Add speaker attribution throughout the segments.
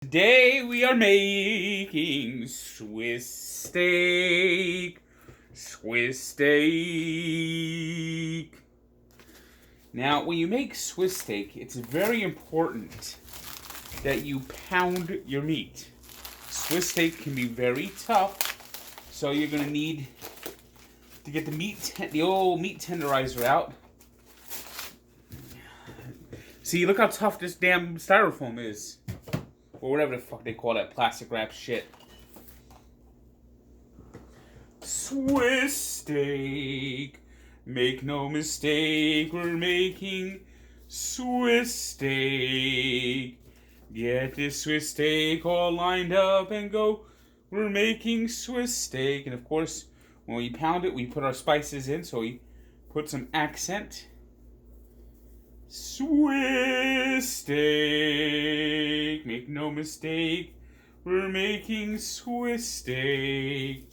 Speaker 1: Today we are making Swiss steak. Swiss steak. Now, when you make Swiss steak, it's very important that you pound your meat. Swiss steak can be very tough, so you're going to need to get the old meat tenderizer out. See, look how tough this damn styrofoam is. Or whatever the fuck they call that plastic wrap shit. Swiss steak. Make no mistake, we're making Swiss steak. Get this Swiss steak all lined up and go. We're making Swiss steak. And of course, when we pound it, we put our spices in. So we put some accent. Swiss steak. Make no mistake, we're making Swiss steak.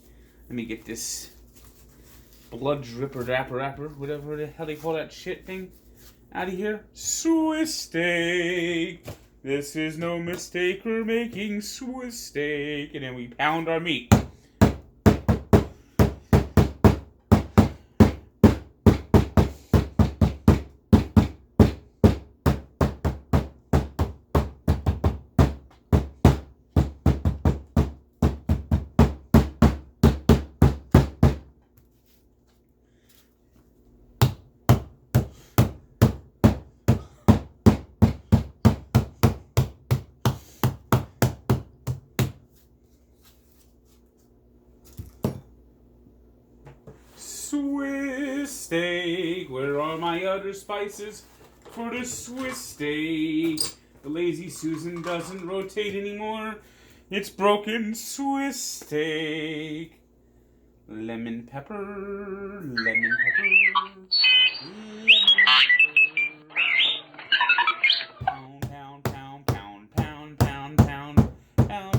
Speaker 1: Let me get this blood dripper rapper, whatever the hell they call that shit thing, out of here. Swiss steak. This is no mistake, we're making Swiss steak. And then we pound our meat. Swiss steak. Where are my other spices for the Swiss steak? The lazy Susan doesn't rotate anymore. It's broken. Swiss steak. Lemon pepper. Lemon pepper. Lemon pepper. Pound, pound, pound, pound, pound, pound, pound, pound, pound,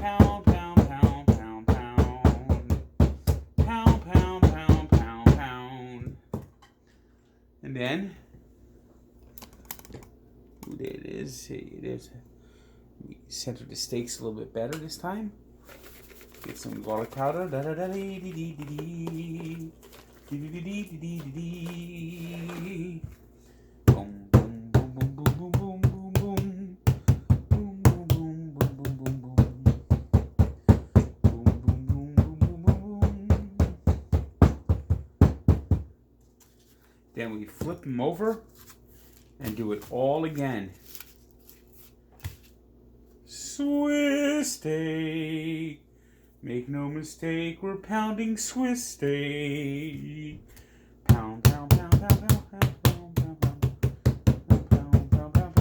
Speaker 1: pound, pound, pound, pound. And then, there it is. We center the steaks a little bit better this time. Get some garlic powder. Boom, boom, boom, boom, boom, boom, boom, boom. Boom, boom, boom, boom, boom, boom, boom. Boom, boom, boom, boom, boom, boom. Then we flip them over and do it all again. Swiss steak. Make no mistake, we're pounding Swiss steak. Pound, pound, pound, pound, pound, pound, pound, pound, pound, pound, pound, pound, pound, pound,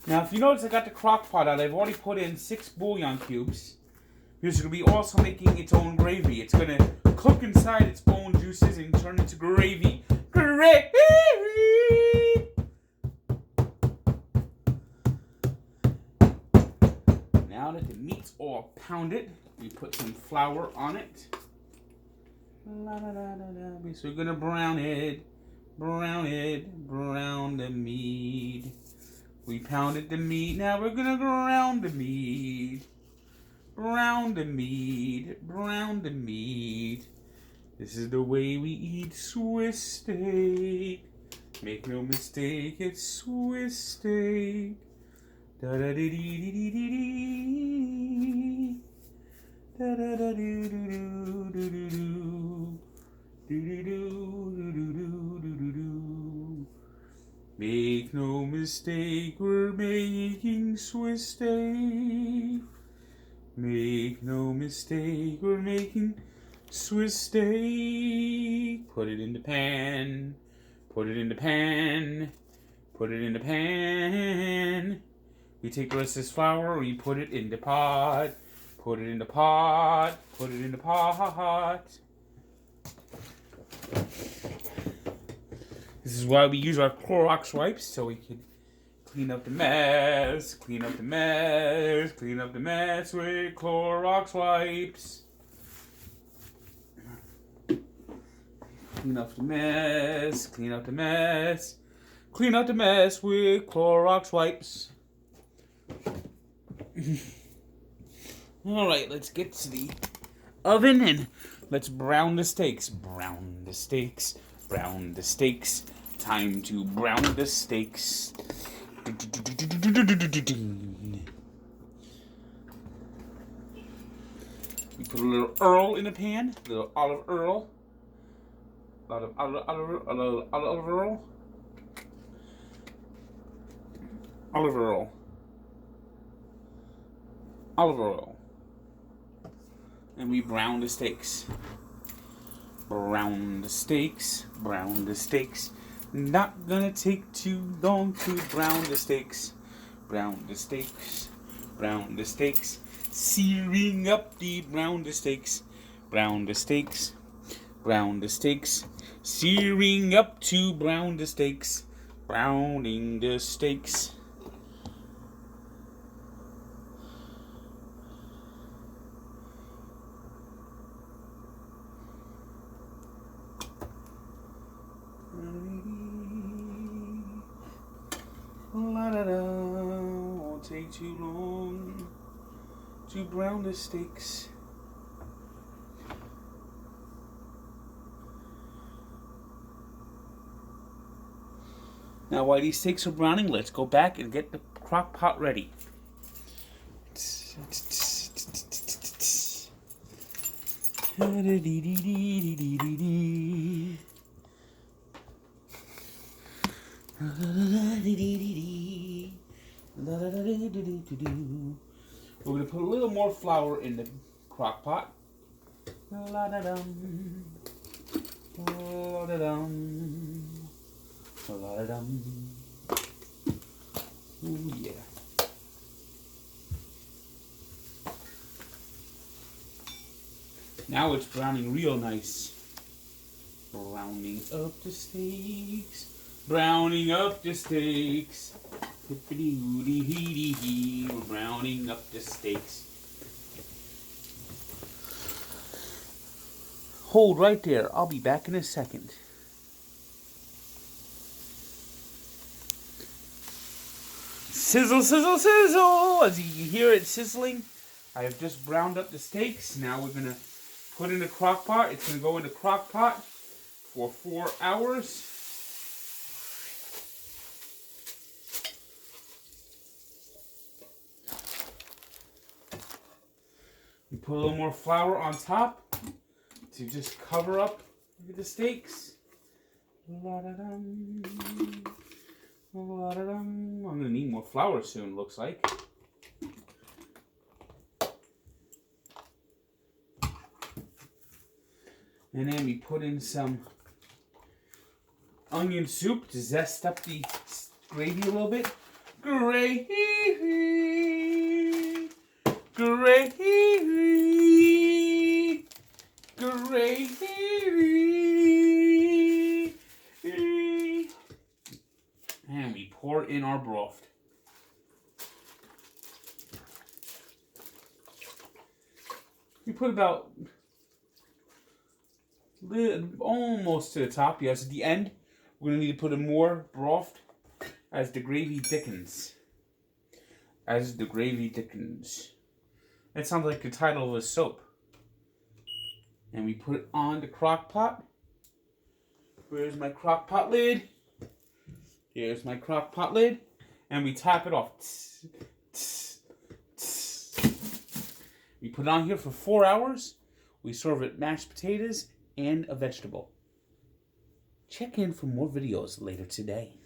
Speaker 1: Now, if you notice, I got the crock pot out. I've already put in 6 bouillon cubes. Because it's going to be also making its own gravy. It's going to cook inside its own juices and turn into gravy. Gravy! Now that the meat's all pounded, we put some flour on it. So we're going to brown the meat. We pounded the meat, now we're gonna brown the meat. Brown the meat, brown the meat. This is the way we eat Swiss steak. Make no mistake, it's Swiss steak. Da-da-dee-dee-dee-dee-dee. Da-da-da-doo-doo-doo-doo-doo. Do-do-do-do-do-do-do-do. Make no mistake, we're making Swiss steak. Make no mistake, we're making Swiss steak. Put it in the pan. Put it in the pan. Put it in the pan. We take the rest of this flour, we put it in the pot. Put it in the pot. Put it in the pot. This is why we use our Clorox wipes, so we can clean up the mess. Clean up the mess. Clean up the mess with Clorox wipes. Clean up the mess. Clean up the mess. Clean up the mess with Clorox wipes. Alright, let's get to the oven and let's brown the steaks. Brown the steaks. Brown the steaks. Time to brown the steaks. We put a little Earl in the pan. A little olive Earl. Olive Earl. Olive Earl. Olive oil. And we brown the steaks. Brown the steaks. Brown the steaks. Not gonna take too long to brown the steaks. Brown the steaks. Brown the steaks. Searing up the brown the steaks. Brown the steaks. Brown the steaks. Searing up to brown the steaks. Browning the steaks. Won't take too long to brown the steaks. Now, while these steaks are browning, let's go back and get the crock pot ready. We're going to put a little more flour in the crock pot. Ooh, yeah. Now it's browning real nice. Browning up the steaks. Browning up the steaks. We're browning up the steaks. Hold right there. I'll be back in a second. Sizzle, sizzle, sizzle! As you hear it sizzling, I have just browned up the steaks. Now we're going to put in the crock pot. It's going to go in the crock pot for 4 hours. We put a little more flour on top to just cover up the steaks. I'm going to need more flour soon, looks like. And then we put in some onion soup to zest up the gravy a little bit. Gravy! Gravy! Gravy! And we pour in our broth. We put about almost to the top. Yes, at the end, we're going to need to put in more broth as the gravy thickens. As the gravy thickens. That sounds like the title of a soap. And we put it on the crock pot. Where's my crock pot lid? Here's my crock pot lid. And we tap it off. We put it on here for 4 hours. We serve it mashed potatoes and a vegetable. Check in for more videos later today.